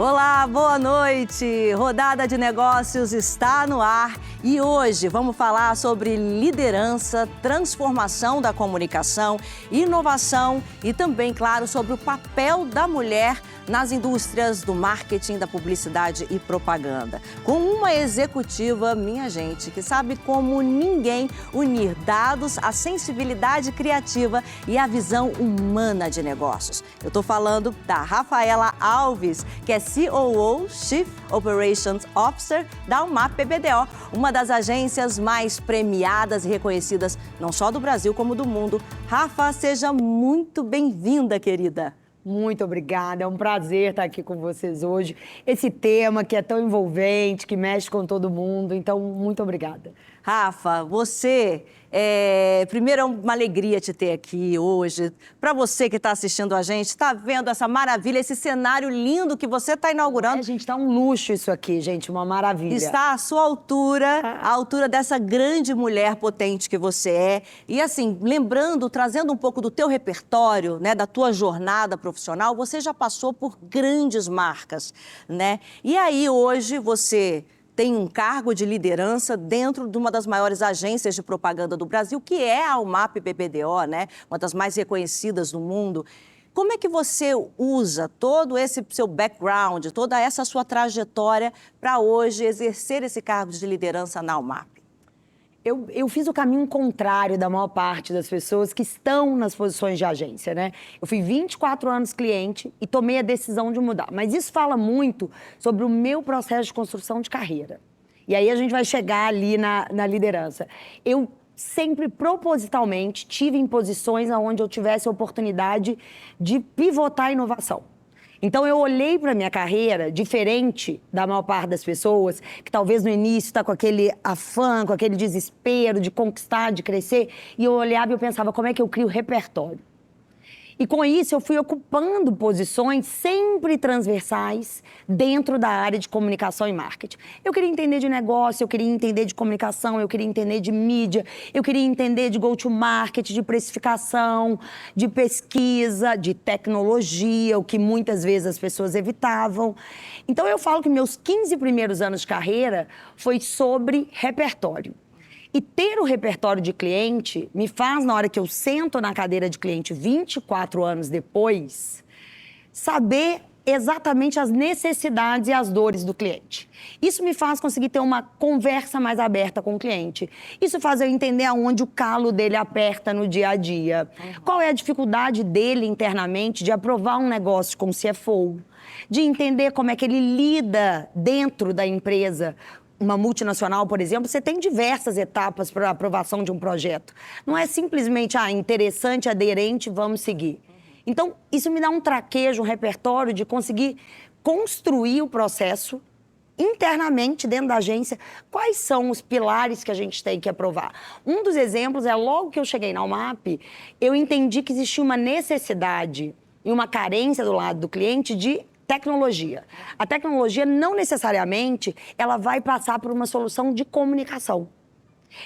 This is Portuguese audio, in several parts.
Olá, boa noite! Rodada de Negócios está no ar e hoje vamos falar sobre liderança, transformação da comunicação, inovação e também, claro, sobre o papel da mulher nas indústrias do marketing, da publicidade e propaganda. Com uma executiva, minha gente, que sabe como ninguém unir dados, a sensibilidade criativa e a visão humana de negócios. Eu estou falando da Rafaela Alves, que é COO, Chief Operations Officer da UMAP PBDO, uma das agências mais premiadas e reconhecidas não só do Brasil como do mundo. Rafa, seja muito bem-vinda, querida. Muito obrigada, é um prazer estar aqui com vocês hoje. Esse tema que é tão envolvente, que mexe com todo mundo, então muito obrigada. Rafa, você, primeiro é uma alegria te ter aqui hoje. Para você que está assistindo a gente, está vendo essa maravilha, esse cenário lindo que você está inaugurando. Gente, está um luxo isso aqui, gente, uma maravilha. Está à sua altura, à altura dessa grande mulher potente que você é. E assim, lembrando, trazendo um pouco do teu repertório, né, da tua jornada profissional, você já passou por grandes marcas, né? E aí hoje você tem um cargo de liderança dentro de uma das maiores agências de propaganda do Brasil, que é a UMAP PBDO, né? Uma das mais reconhecidas do mundo. Como é que você usa todo esse seu background, toda essa sua trajetória para hoje exercer esse cargo de liderança na UMAP? Eu fiz o caminho contrário da maior parte das pessoas que estão nas posições de agência, né? Eu fui 24 anos cliente e tomei a decisão de mudar. Mas isso fala muito sobre o meu processo de construção de carreira. E aí a gente vai chegar ali na liderança. Eu sempre, propositalmente, tive em posições onde eu tivesse a oportunidade de pivotar a inovação. Então, eu olhei para a minha carreira, diferente da maior parte das pessoas, que talvez no início está com aquele afã, com aquele desespero de conquistar, de crescer, e eu olhava e eu pensava, como é que eu crio repertório? E com isso, eu fui ocupando posições sempre transversais dentro da área de comunicação e marketing. Eu queria entender de negócio, eu queria entender de comunicação, eu queria entender de mídia, eu queria entender de go-to-market, de precificação, de pesquisa, de tecnologia, o que muitas vezes as pessoas evitavam. Então, eu falo que meus 15 primeiros anos de carreira foi sobre repertório. E ter o repertório de cliente me faz, na hora que eu sento na cadeira de cliente 24 anos depois, saber exatamente as necessidades e as dores do cliente. Isso me faz conseguir ter uma conversa mais aberta com o cliente. Isso faz eu entender aonde o calo dele aperta no dia a dia. Qual é a dificuldade dele internamente de aprovar um negócio com o CFO, de entender como é que ele lida dentro da empresa. Uma multinacional, por exemplo, você tem diversas etapas para a aprovação de um projeto. Não é simplesmente, interessante, aderente, vamos seguir. Então, isso me dá um traquejo, um repertório de conseguir construir o processo internamente dentro da agência. Quais são os pilares que a gente tem que aprovar? Um dos exemplos é, logo que eu cheguei na UMAP, eu entendi que existia uma necessidade e uma carência do lado do cliente de tecnologia. A tecnologia não necessariamente ela vai passar por uma solução de comunicação.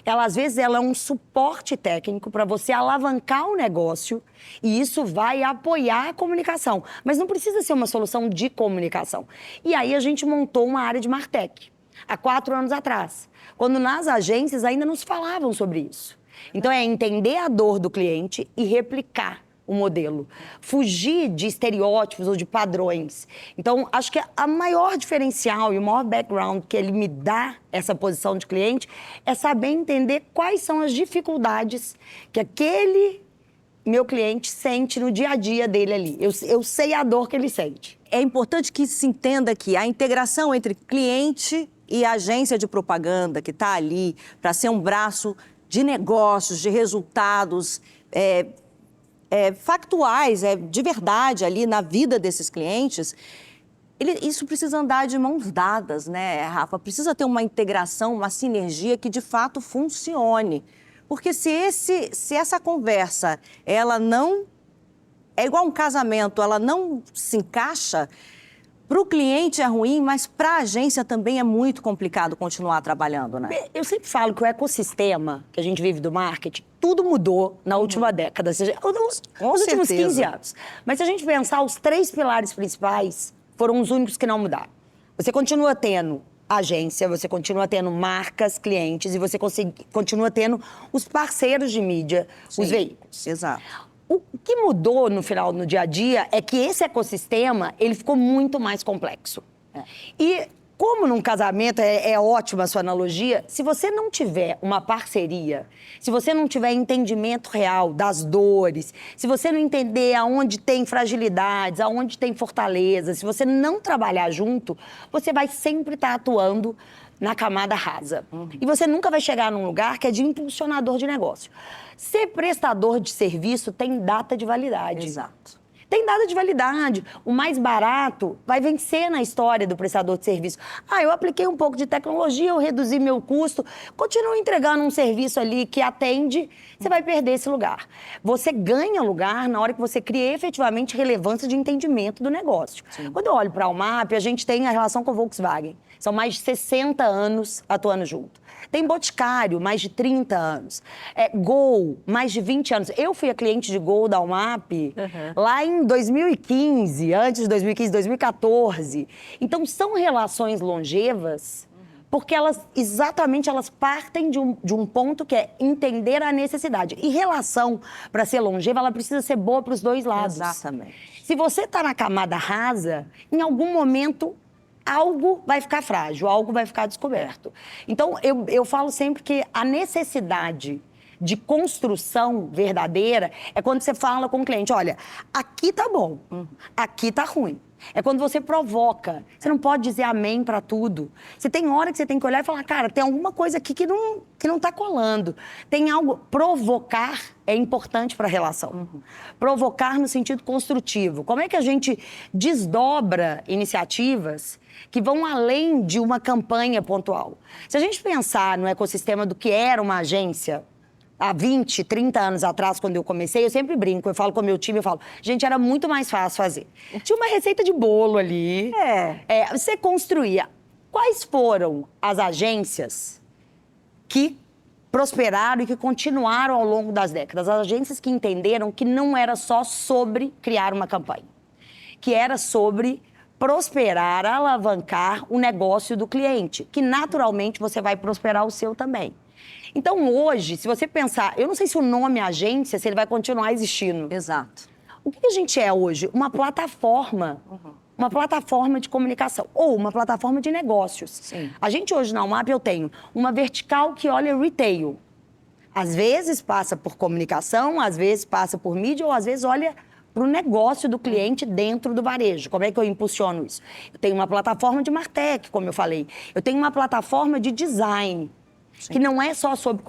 Ela, às vezes, ela é um suporte técnico para você alavancar o negócio e isso vai apoiar a comunicação. Mas não precisa ser uma solução de comunicação. E aí a gente montou uma área de Martech, há 4 anos atrás, quando nas agências ainda não se falavam sobre isso. Então, é entender a dor do cliente e replicar o modelo. Fugir de estereótipos ou de padrões. Então, acho que a maior diferencial e o maior background que ele me dá, essa posição de cliente, é saber entender quais são as dificuldades que aquele meu cliente sente no dia a dia dele ali. Eu sei a dor que ele sente. É importante que se entenda que a integração entre cliente e agência de propaganda que está ali para ser um braço de negócios, de resultados, factuais, de verdade ali na vida desses clientes, isso precisa andar de mãos dadas, né, Rafa? Precisa ter uma integração, uma sinergia que de fato funcione. Porque se essa conversa, ela não... É igual um casamento, ela não se encaixa, para o cliente é ruim, mas para a agência também é muito complicado continuar trabalhando, né? Eu sempre falo que o ecossistema que a gente vive do marketing, tudo mudou na última década, ou seja, nos últimos 15 anos. Mas se a gente pensar os 3 pilares principais, foram os únicos que não mudaram. Você continua tendo agência, você continua tendo marcas, clientes, e você continua tendo os parceiros de mídia, os veículos. Exato. O que mudou no dia a dia é que esse ecossistema, ele ficou muito mais complexo. E como num casamento, é ótima a sua analogia, se você não tiver uma parceria, se você não tiver entendimento real das dores, se você não entender aonde tem fragilidades, aonde tem fortalezas, se você não trabalhar junto, você vai sempre estar atuando na camada rasa. E você nunca vai chegar num lugar que é de impulsionador de negócio. Ser prestador de serviço tem data de validade. Exato. Tem data de validade. O mais barato vai vencer na história do prestador de serviço. Eu apliquei um pouco de tecnologia, eu reduzi meu custo, continuo entregando um serviço ali que atende, você vai perder esse lugar. Você ganha lugar na hora que você cria efetivamente relevância de entendimento do negócio. Sim. Quando eu olho para a Almap, a gente tem a relação com a Volkswagen. São mais de 60 anos atuando junto. Tem Boticário, mais de 30 anos. Gol, mais de 20 anos. Eu fui a cliente de Gol da Almap lá em 2015, antes de 2015, 2014. Então, são relações longevas, porque elas partem de um ponto que é entender a necessidade. E relação, para ser longeva, ela precisa ser boa para os dois lados. Exatamente. Se você está na camada rasa, em algum momento algo vai ficar frágil, algo vai ficar descoberto. Então, eu falo sempre que a necessidade de construção verdadeira é quando você fala com o cliente, olha, aqui tá bom, aqui tá ruim. É quando você provoca. Você não pode dizer amém para tudo. Você tem hora que você tem que olhar e falar, cara, tem alguma coisa aqui que não tá colando. Tem algo... Provocar é importante para a relação. Provocar no sentido construtivo. Como é que a gente desdobra iniciativas que vão além de uma campanha pontual? Se a gente pensar no ecossistema do que era uma agência há 20, 30 anos atrás, quando eu comecei, eu sempre brinco, eu falo com o meu time, eu falo, gente, era muito mais fácil fazer. Tinha uma receita de bolo ali. Você construía. Quais foram as agências que prosperaram e que continuaram ao longo das décadas? As agências que entenderam que não era só sobre criar uma campanha, que era sobre prosperar, alavancar o negócio do cliente, que naturalmente você vai prosperar o seu também. Então, hoje, se você pensar... Eu não sei se o nome agência, se ele vai continuar existindo. Exato. O que a gente é hoje? Uma plataforma. Uma plataforma de comunicação. Ou uma plataforma de negócios. Sim. A gente hoje, na Almap, eu tenho uma vertical que olha retail. Às vezes passa por comunicação, às vezes passa por mídia, ou às vezes olha para o negócio do cliente dentro do varejo. Como é que eu impulsiono isso? Eu tenho uma plataforma de Martech, como eu falei. Eu tenho uma plataforma de design. Sim. Que não é só sobre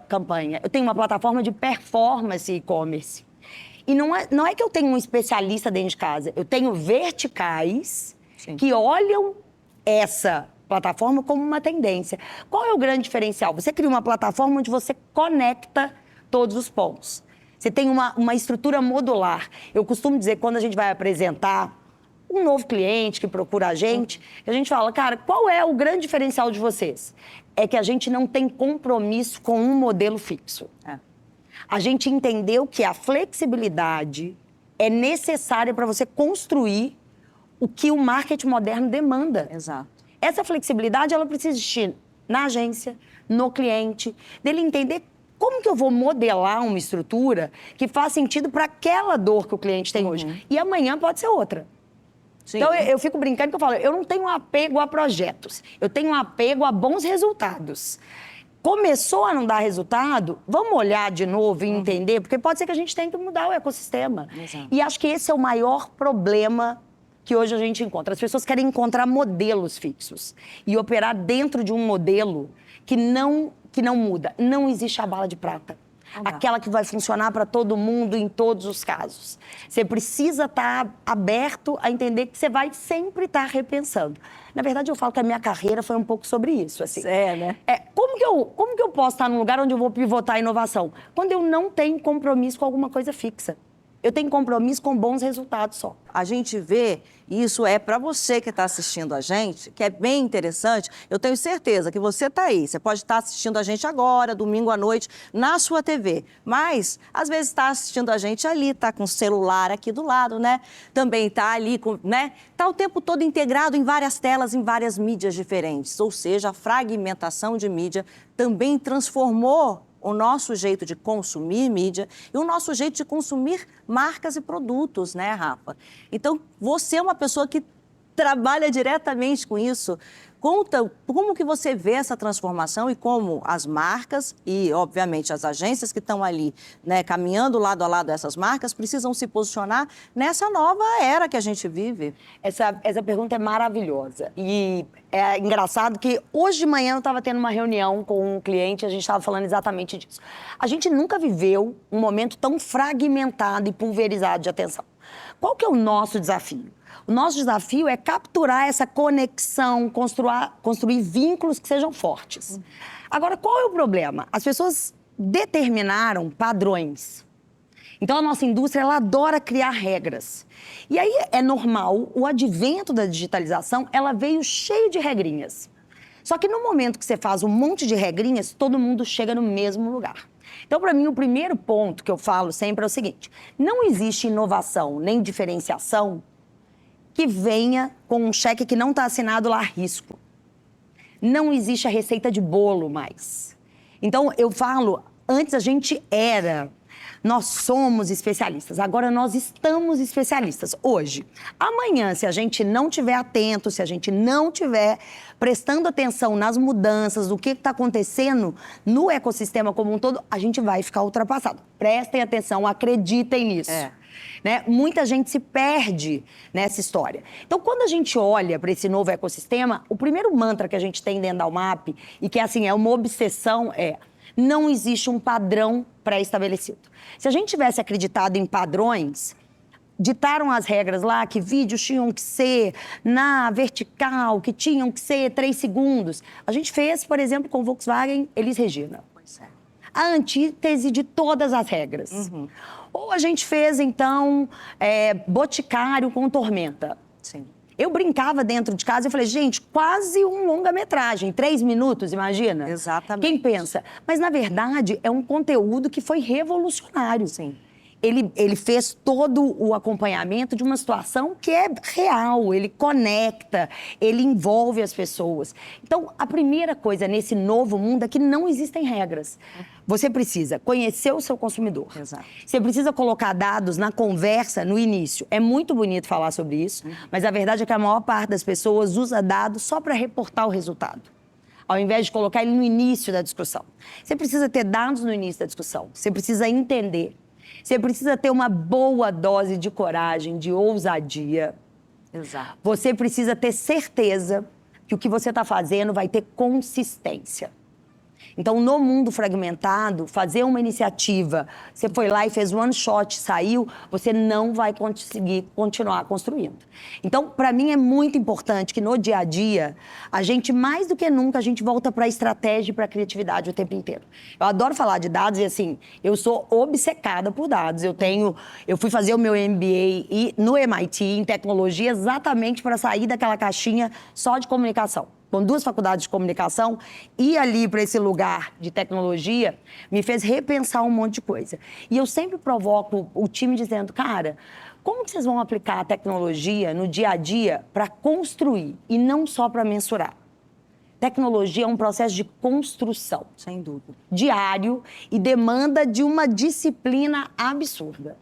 campanha. Eu tenho uma plataforma de performance e-commerce. E não é que eu tenho um especialista dentro de casa. Eu tenho verticais que olham essa plataforma como uma tendência. Qual é o grande diferencial? Você cria uma plataforma onde você conecta todos os pontos. Você tem uma estrutura modular. Eu costumo dizer que quando a gente vai apresentar um novo cliente que procura a gente fala, cara, qual é o grande diferencial de vocês? É que a gente não tem compromisso com um modelo fixo. A gente entendeu que a flexibilidade é necessária para você construir o que o marketing moderno demanda. Exato. Essa flexibilidade, ela precisa existir na agência, no cliente, dele entender como que eu vou modelar uma estrutura que faz sentido para aquela dor que o cliente tem hoje. E amanhã pode ser outra. Sim. Então, eu fico brincando que eu falo, eu não tenho apego a projetos, eu tenho apego a bons resultados. Começou a não dar resultado, vamos olhar de novo e entender, porque pode ser que a gente tenha que mudar o ecossistema. Exato. E acho que esse é o maior problema que hoje a gente encontra. As pessoas querem encontrar modelos fixos e operar dentro de um modelo que não muda. Não existe a bala de prata. Aquela que vai funcionar para todo mundo em todos os casos. Você precisa estar aberto a entender que você vai sempre estar repensando. Na verdade, eu falo que a minha carreira foi um pouco sobre isso. Assim. Né? Como que eu posso estar num lugar onde eu vou pivotar a inovação? Quando eu não tenho compromisso com alguma coisa fixa. Eu tenho compromisso com bons resultados só. A gente vê, e isso é para você que está assistindo a gente, que é bem interessante. Eu tenho certeza que você está aí. Você pode estar assistindo a gente agora, domingo à noite, na sua TV. Mas, às vezes, está assistindo a gente ali, está com o celular aqui do lado, né? Também está ali, né? Está o tempo todo integrado em várias telas, em várias mídias diferentes. Ou seja, a fragmentação de mídia também transformou o nosso jeito de consumir mídia e o nosso jeito de consumir marcas e produtos, né, Rafa? Então, você é uma pessoa que trabalha diretamente com isso. Conta como que você vê essa transformação e como as marcas e, obviamente, as agências que estão ali, né, caminhando lado a lado essas marcas, precisam se posicionar nessa nova era que a gente vive. Essa pergunta é maravilhosa. E é engraçado que hoje de manhã eu estava tendo uma reunião com um cliente e a gente estava falando exatamente disso. A gente nunca viveu um momento tão fragmentado e pulverizado de atenção. Qual que é o nosso desafio? O nosso desafio é capturar essa conexão, construir vínculos que sejam fortes. Agora, qual é o problema? As pessoas determinaram padrões. Então, a nossa indústria, ela adora criar regras. E aí é normal, o advento da digitalização, ela veio cheio de regrinhas. Só que no momento que você faz um monte de regrinhas, todo mundo chega no mesmo lugar. Então, para mim, o primeiro ponto que eu falo sempre é o seguinte: não existe inovação nem diferenciação que venha com um cheque que não está assinado lá a risco. Não existe a receita de bolo mais. Então, eu falo, antes a gente era, nós somos especialistas, agora nós estamos especialistas. Hoje, amanhã, se a gente não estiver atento, se a gente não estiver prestando atenção nas mudanças, do que está acontecendo no ecossistema como um todo, a gente vai ficar ultrapassado. Prestem atenção, acreditem nisso. Né? Muita gente se perde nessa história. Então, quando a gente olha para esse novo ecossistema, o primeiro mantra que a gente tem dentro da UMAP, e que assim, é uma obsessão, não existe um padrão pré-estabelecido. Se a gente tivesse acreditado em padrões, ditaram as regras lá que vídeos tinham que ser na vertical, que tinham que ser 3 segundos. A gente fez, por exemplo, com o Volkswagen Elis Regina. A antítese de todas as regras. Ou a gente fez, então, Boticário com Tormenta. Sim. Eu brincava dentro de casa e falei, gente, quase um longa-metragem, 3 minutos, imagina? Exatamente. Quem pensa? Mas, na verdade, é um conteúdo que foi revolucionário. Sim. Ele fez todo o acompanhamento de uma situação que é real, ele conecta, ele envolve as pessoas. Então, a primeira coisa nesse novo mundo é que não existem regras. Você precisa conhecer o seu consumidor. Exato. Você precisa colocar dados na conversa no início. É muito bonito falar sobre isso, mas a verdade é que a maior parte das pessoas usa dados só para reportar o resultado, ao invés de colocar ele no início da discussão. Você precisa ter dados no início da discussão, você precisa entender. Você precisa ter uma boa dose de coragem, de ousadia. Exato. Você precisa ter certeza que o que você está fazendo vai ter consistência. Então, no mundo fragmentado, fazer uma iniciativa, você foi lá e fez one shot, saiu, você não vai conseguir continuar construindo. Então, para mim é muito importante que no dia a dia, a gente, mais do que nunca, a gente volta para a estratégia e para a criatividade o tempo inteiro. Eu adoro falar de dados e, assim, eu sou obcecada por dados. Eu fui fazer o meu MBA no MIT, em tecnologia, exatamente para sair daquela caixinha só de comunicação. Com 2 faculdades de comunicação, ir ali para esse lugar de tecnologia me fez repensar um monte de coisa. E eu sempre provoco o time dizendo, cara, como que vocês vão aplicar a tecnologia no dia a dia para construir e não só para mensurar? Tecnologia é um processo de construção. Sem dúvida. Diário e demanda de uma disciplina absurda.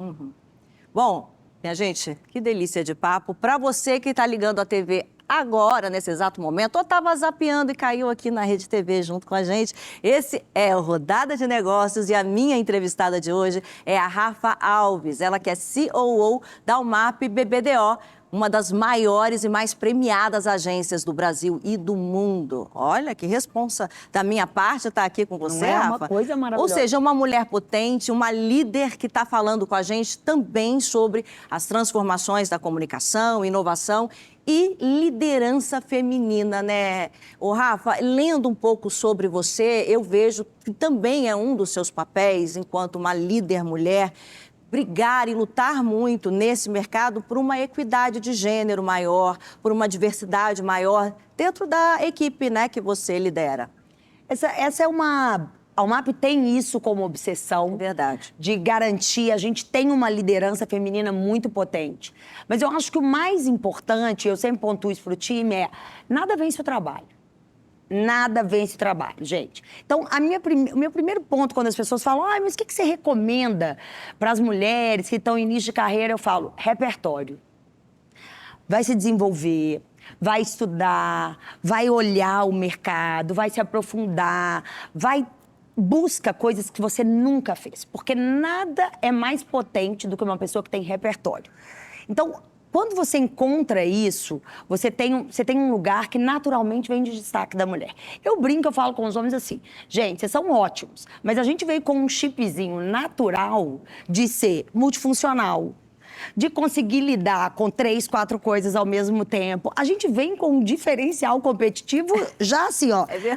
Bom, minha gente, que delícia de papo. Para você que está ligando a TV agora, nesse exato momento, ou estava zapeando e caiu aqui na Rede TV junto com a gente. Esse é o Rodada de Negócios e a minha entrevistada de hoje é a Rafa Alves, ela que é COO da UMAP BBDO, uma das maiores e mais premiadas agências do Brasil e do mundo. Olha, que responsa da minha parte estar aqui com você, Não é Rafa. uma coisa maravilhosa. Ou seja, uma mulher potente, uma líder que está falando com a gente também sobre as transformações da comunicação, inovação e liderança feminina, né? Ô, Rafa, lendo um pouco sobre você, eu vejo que também é um dos seus papéis enquanto uma líder mulher, brigar e lutar muito nesse mercado por uma equidade de gênero maior, por uma diversidade maior dentro da equipe, né, que você lidera? Essa é uma... A UMAP tem isso como obsessão. Verdade. De garantir, a gente tem uma liderança feminina muito potente. Mas eu acho que o mais importante, eu sempre pontuo isso para o time, é nada vence o trabalho. Nada vence o trabalho, gente. Então, o meu primeiro ponto, quando as pessoas falam, mas o que você recomenda para as mulheres que estão em início de carreira? Eu falo, repertório. Vai se desenvolver, vai estudar, vai olhar o mercado, vai se aprofundar, busca coisas que você nunca fez, porque nada é mais potente do que uma pessoa que tem repertório. Então, quando você encontra isso, você tem um lugar que naturalmente vem de destaque da mulher. Eu brinco, eu falo com os homens assim, gente, vocês são ótimos, mas a gente veio com um chipzinho natural de ser multifuncional, de conseguir lidar com 3, 4 coisas ao mesmo tempo. A gente vem com um diferencial competitivo já assim,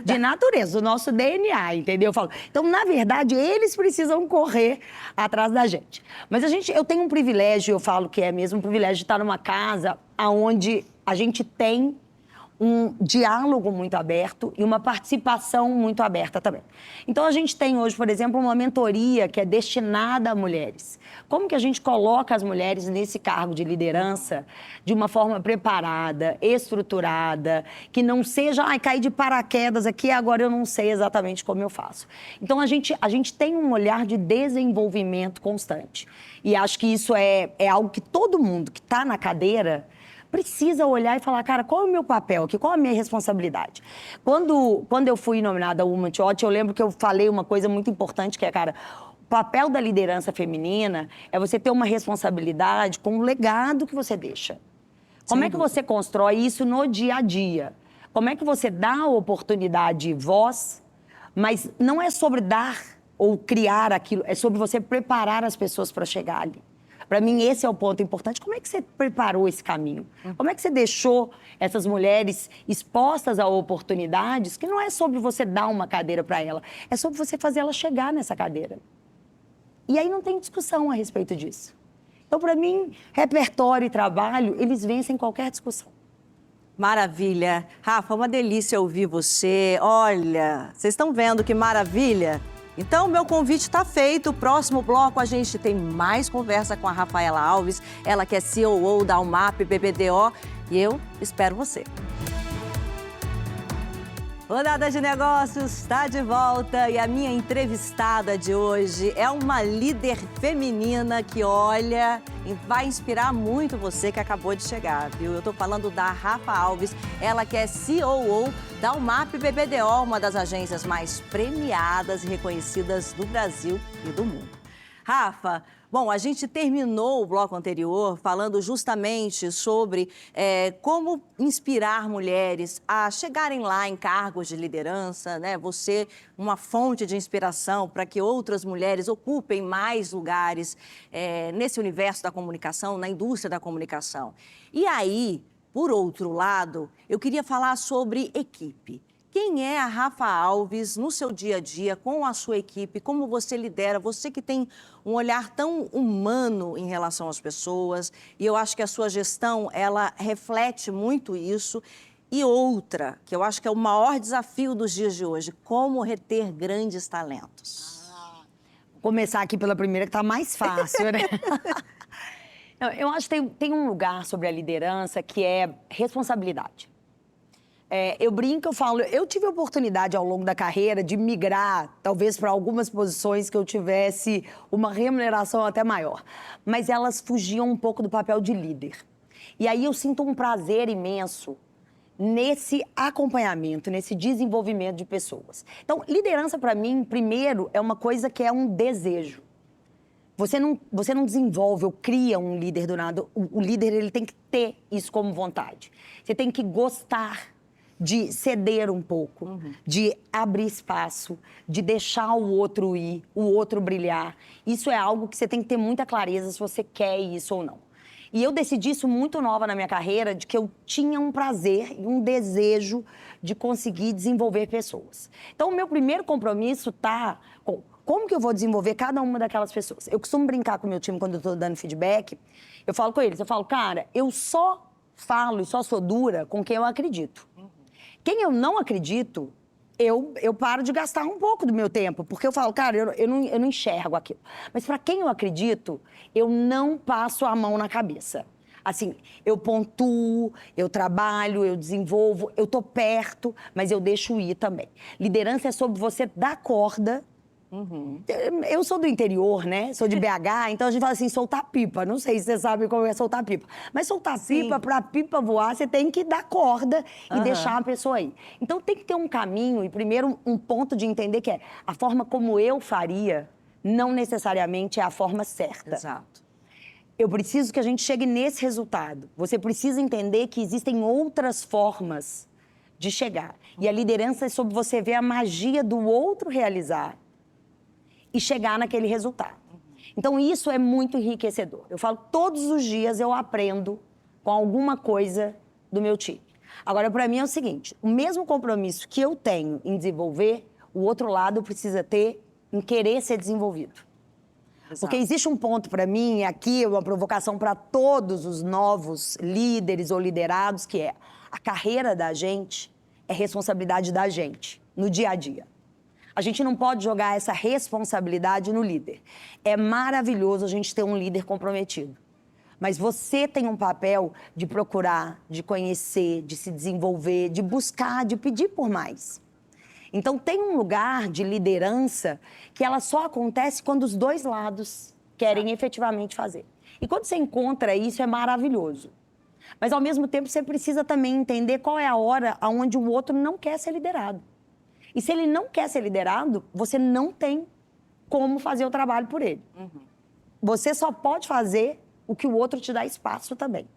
de natureza, do nosso DNA, entendeu? Eu falo, então, na verdade, eles precisam correr atrás da gente. Mas eu tenho um privilégio, eu falo que é mesmo um privilégio de estar numa casa onde a gente tem um diálogo muito aberto e uma participação muito aberta também. Então, a gente tem hoje, por exemplo, uma mentoria que é destinada a mulheres. Como que a gente coloca as mulheres nesse cargo de liderança de uma forma preparada, estruturada, que não seja, caí de paraquedas aqui, agora eu não sei exatamente como eu faço. Então, a gente tem um olhar de desenvolvimento constante. E acho que isso é algo que todo mundo que está na cadeira precisa olhar e falar, cara, qual é o meu papel aqui? Qual é a minha responsabilidade? Quando eu fui nominada Woman to Watch, eu lembro que eu falei uma coisa muito importante, que é, cara, o papel da liderança feminina é você ter uma responsabilidade com o legado que você deixa. Como é que você constrói isso no dia a dia? Como é que você dá a oportunidade e voz, mas não é sobre dar ou criar aquilo, é sobre você preparar as pessoas para chegar ali. Para mim, esse é o ponto importante. Como é que você preparou esse caminho? Como é que você deixou essas mulheres expostas a oportunidades que não é sobre você dar uma cadeira para ela, é sobre você fazer ela chegar nessa cadeira. E aí não tem discussão a respeito disso. Então, para mim, repertório e trabalho, eles vencem qualquer discussão. Maravilha. Rafa, uma delícia ouvir você. Olha, vocês estão vendo que maravilha? Então, meu convite está feito. Próximo bloco, a gente tem mais conversa com a Rafaela Alves, ela que é COO da UMAP BBDO, e eu espero você. Rodada de Negócios está de volta e a minha entrevistada de hoje é uma líder feminina que, olha, vai inspirar muito você que acabou de chegar, viu? Eu estou falando da Rafa Alves, ela que é COO da UMAP BBDO, uma das agências mais premiadas e reconhecidas do Brasil e do mundo. Rafa, bom, a gente terminou o bloco anterior falando justamente sobre como inspirar mulheres a chegarem lá em cargos de liderança, né? Você, uma fonte de inspiração para que outras mulheres ocupem mais lugares nesse universo da comunicação, na indústria da comunicação. E aí, por outro lado, eu queria falar sobre equipe. Quem é a Rafa Alves no seu dia a dia, com a sua equipe, como você lidera, você que tem um olhar tão humano em relação às pessoas, e eu acho que a sua gestão, ela reflete muito isso. E outra, que eu acho que é o maior desafio dos dias de hoje, como reter grandes talentos. Vou começar aqui pela primeira, que está mais fácil, né? Eu acho que tem um lugar sobre a liderança que é responsabilidade. Eu brinco, eu falo, eu tive a oportunidade ao longo da carreira de migrar, talvez para algumas posições que eu tivesse uma remuneração até maior, mas elas fugiam um pouco do papel de líder. E aí eu sinto um prazer imenso nesse acompanhamento, nesse desenvolvimento de pessoas. Então, liderança para mim, primeiro, é uma coisa que é um desejo. Você não desenvolve ou cria um líder do nada. O líder, ele tem que ter isso como vontade. Você tem que gostar de ceder um pouco, de abrir espaço, de deixar o outro ir, o outro brilhar. Isso é algo que você tem que ter muita clareza se você quer isso ou não. E eu decidi isso muito nova na minha carreira, de que eu tinha um prazer e um desejo de conseguir desenvolver pessoas. Então, o meu primeiro compromisso tá com como que eu vou desenvolver cada uma daquelas pessoas. Eu costumo brincar com o meu time quando eu estou dando feedback, eu falo com eles, eu falo, cara, eu só falo e só sou dura com quem eu acredito. Quem eu não acredito, eu paro de gastar um pouco do meu tempo, porque eu falo, cara, eu não enxergo aquilo. Mas para quem eu acredito, eu não passo a mão na cabeça. Assim, eu pontuo, eu trabalho, eu desenvolvo, eu tô perto, mas eu deixo ir também. Liderança é sobre você dar corda. Eu sou do interior, né? Sou de BH, então a gente fala assim, soltar pipa. Não sei se você sabe como é soltar pipa. Mas soltar pipa, pra pipa voar, você tem que dar corda e deixar a pessoa ir. Então tem que ter um caminho e primeiro um ponto de entender que é a forma como eu faria não necessariamente é a forma certa. Exato. Eu preciso que a gente chegue nesse resultado. Você precisa entender que existem outras formas de chegar. E a liderança é sobre você ver a magia do outro realizar e chegar naquele resultado. Então, isso é muito enriquecedor. Eu falo, todos os dias eu aprendo com alguma coisa do meu time. Agora, para mim é o seguinte, o mesmo compromisso que eu tenho em desenvolver, o outro lado precisa ter em querer ser desenvolvido. Exato. Porque existe um ponto para mim, aqui uma provocação para todos os novos líderes ou liderados, que é a carreira da gente é responsabilidade da gente, no dia a dia. A gente não pode jogar essa responsabilidade no líder. É maravilhoso a gente ter um líder comprometido. Mas você tem um papel de procurar, de conhecer, de se desenvolver, de buscar, de pedir por mais. Então, tem um lugar de liderança que ela só acontece quando os dois lados querem efetivamente fazer. E quando você encontra isso, é maravilhoso. Mas, ao mesmo tempo, você precisa também entender qual é a hora onde o outro não quer ser liderado. E se ele não quer ser liderado, você não tem como fazer o trabalho por ele. Você só pode fazer o que o outro te dá espaço também.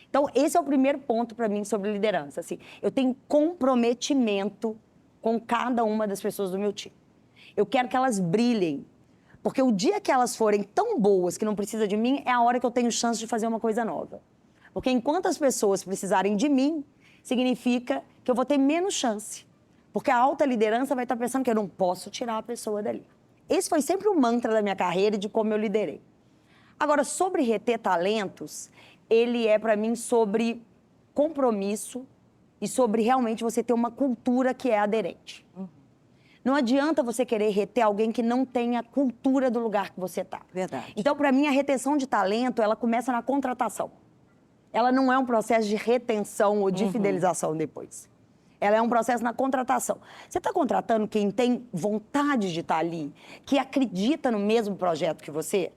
Então, esse é o primeiro ponto para mim sobre liderança. Assim, eu tenho comprometimento com cada uma das pessoas do meu time. Eu quero que elas brilhem, porque o dia que elas forem tão boas que não precisa de mim, é a hora que eu tenho chance de fazer uma coisa nova. Porque enquanto as pessoas precisarem de mim, significa que eu vou ter menos chance. Porque a alta liderança vai estar pensando que eu não posso tirar a pessoa dali. Esse foi sempre o mantra da minha carreira e de como eu liderei. Agora, sobre reter talentos, ele é, para mim, sobre compromisso e sobre realmente você ter uma cultura que é aderente. Não adianta você querer reter alguém que não tenha cultura do lugar que você está. Verdade. Então, para mim, a retenção de talento, ela começa na contratação. Ela não é um processo de retenção ou de fidelização depois. Ela é um processo na contratação. Você está contratando quem tem vontade de estar ali, que acredita no mesmo projeto que você?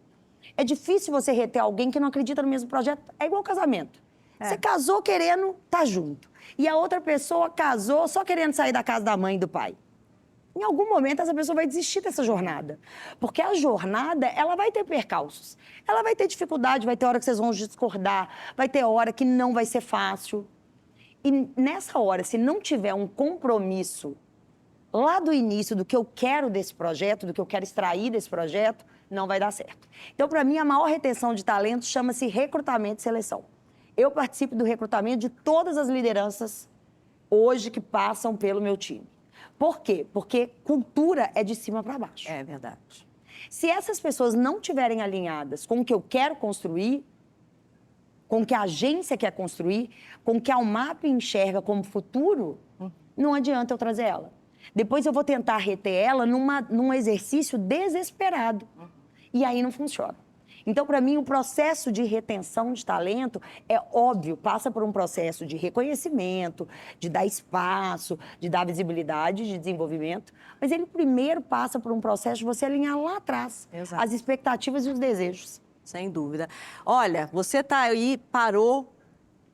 É difícil você reter alguém que não acredita no mesmo projeto. É igual casamento. Você casou querendo estar junto. E a outra pessoa casou só querendo sair da casa da mãe e do pai. Em algum momento, essa pessoa vai desistir dessa jornada. Porque a jornada, ela vai ter percalços. Ela vai ter dificuldade, vai ter hora que vocês vão discordar, vai ter hora que não vai ser fácil. E nessa hora, se não tiver um compromisso lá do início do que eu quero desse projeto, do que eu quero extrair desse projeto, não vai dar certo. Então, para mim, a maior retenção de talento chama-se recrutamento e seleção. Eu participo do recrutamento de todas as lideranças hoje que passam pelo meu time. Por quê? Porque cultura é de cima para baixo. É verdade. Se essas pessoas não estiverem alinhadas com o que eu quero construir, com o que a agência quer construir, com o que a UMAP enxerga como futuro, não adianta eu trazer ela. Depois eu vou tentar reter ela num exercício desesperado. E aí não funciona. Então, para mim, o processo de retenção de talento é óbvio, passa por um processo de reconhecimento, de dar espaço, de dar visibilidade, de desenvolvimento, mas ele primeiro passa por um processo de você alinhar lá atrás as expectativas e os desejos. Sem dúvida. Olha, você tá aí, parou,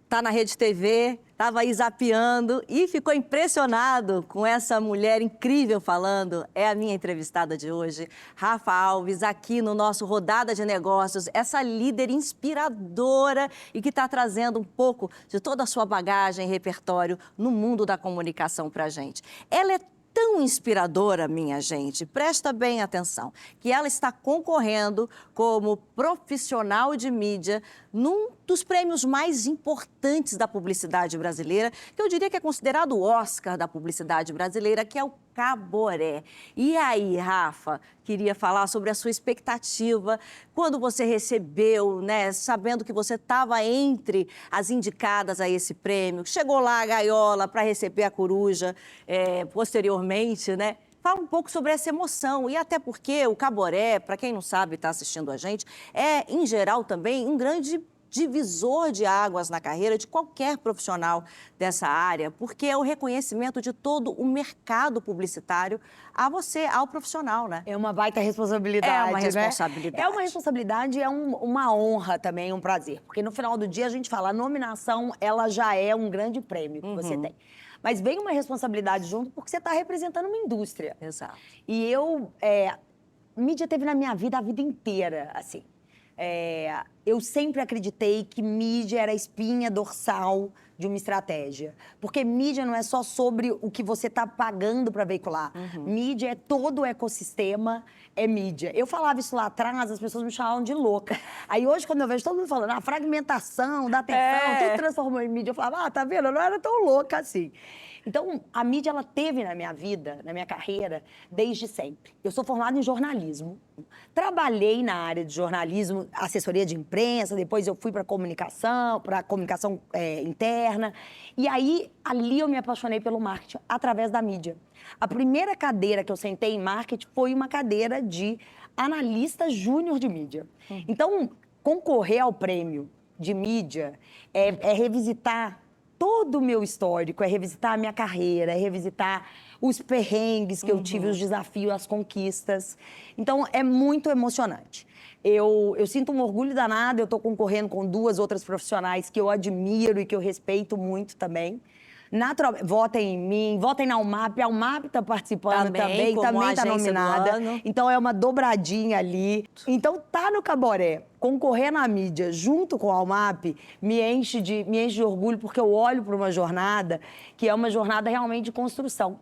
tá na Rede TV, estava aí zapeando e ficou impressionado com essa mulher incrível falando. É a minha entrevistada de hoje, Rafa Alves, aqui no nosso Rodada de Negócios, essa líder inspiradora e que está trazendo um pouco de toda a sua bagagem e repertório no mundo da comunicação para a gente. Ela é tão inspiradora, minha gente, presta bem atenção, que ela está concorrendo como profissional de mídia num dos prêmios mais importantes da publicidade brasileira, que eu diria que é considerado o Oscar da publicidade brasileira, que é o Caboré. E aí, Rafa, queria falar sobre a sua expectativa quando você recebeu, né, sabendo que você estava entre as indicadas a esse prêmio, chegou lá a gaiola para receber a coruja posteriormente, né? Fala um pouco sobre essa emoção e até porque o Caboré, para quem não sabe, está assistindo a gente, é, em geral, também um grande divisor de águas na carreira de qualquer profissional dessa área, porque é o reconhecimento de todo o mercado publicitário a você, ao profissional, né? É uma baita responsabilidade, É uma né? responsabilidade. É uma responsabilidade e é uma honra também, um prazer. Porque no final do dia a gente fala, a nominação, ela já é um grande prêmio que você tem. Mas vem uma responsabilidade junto porque você está representando uma indústria. Exato. E mídia teve na minha vida a vida inteira, assim. Eu sempre acreditei que mídia era a espinha dorsal de uma estratégia. Porque mídia não é só sobre o que você está pagando para veicular. Mídia é todo o ecossistema, é mídia. Eu falava isso lá atrás, as pessoas me chamavam de louca. Aí hoje, quando eu vejo todo mundo falando a fragmentação da atenção, tudo transformou em mídia, eu falava, tá vendo? Eu não era tão louca assim. Então, a mídia, ela teve na minha vida, na minha carreira, desde sempre. Eu sou formada em jornalismo, trabalhei na área de jornalismo, assessoria de imprensa, depois eu fui para comunicação interna. E aí, ali eu me apaixonei pelo marketing, através da mídia. A primeira cadeira que eu sentei em marketing foi uma cadeira de analista júnior de mídia. Então, concorrer ao prêmio de mídia é revisitar todo o meu histórico, é revisitar a minha carreira, é revisitar os perrengues que eu tive, os desafios, as conquistas. Então, é muito emocionante. Eu sinto um orgulho danado, eu estou concorrendo com 2 outras profissionais que eu admiro e que eu respeito muito também. Votem em mim, votem na UMAP. A UMAP está participando também está nominada. Então, é uma dobradinha ali. Então, tá no Caboré, concorrer na mídia junto com a UMAP me enche de orgulho, porque eu olho para uma jornada que é uma jornada realmente de construção.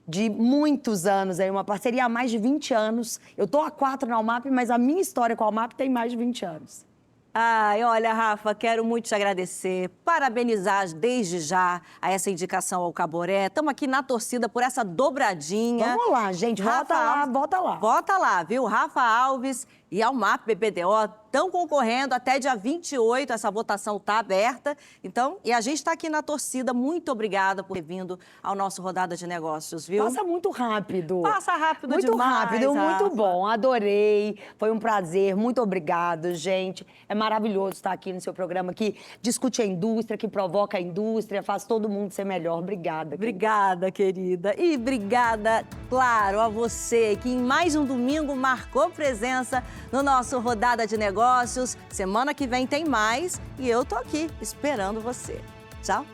De muitos anos, uma parceria há mais de 20 anos. Eu estou há 4 na UMAP, mas a minha história com a UMAP tem mais de 20 anos. Ai, olha, Rafa, quero muito te agradecer, parabenizar desde já a essa indicação ao Caboré. Estamos aqui na torcida por essa dobradinha. Vamos lá, gente, vota lá. Vota lá, viu? Rafa Alves e a UMAP BBDO estão concorrendo até dia 28, essa votação está aberta. Então, e a gente está aqui na torcida. Muito obrigada por ter vindo ao nosso Rodada de Negócios, viu? Passa muito rápido. Passa rápido muito demais, rápido, Rafa. muito bom. Adorei, foi um prazer, muito obrigado, gente. É maravilhoso estar aqui no seu programa, que discute a indústria, que provoca a indústria, faz todo mundo ser melhor. Obrigada. Obrigada, querida. E obrigada, claro, a você que em mais um domingo marcou presença no nosso Rodada de Negócios. Semana que vem tem mais e eu tô aqui esperando você. Tchau.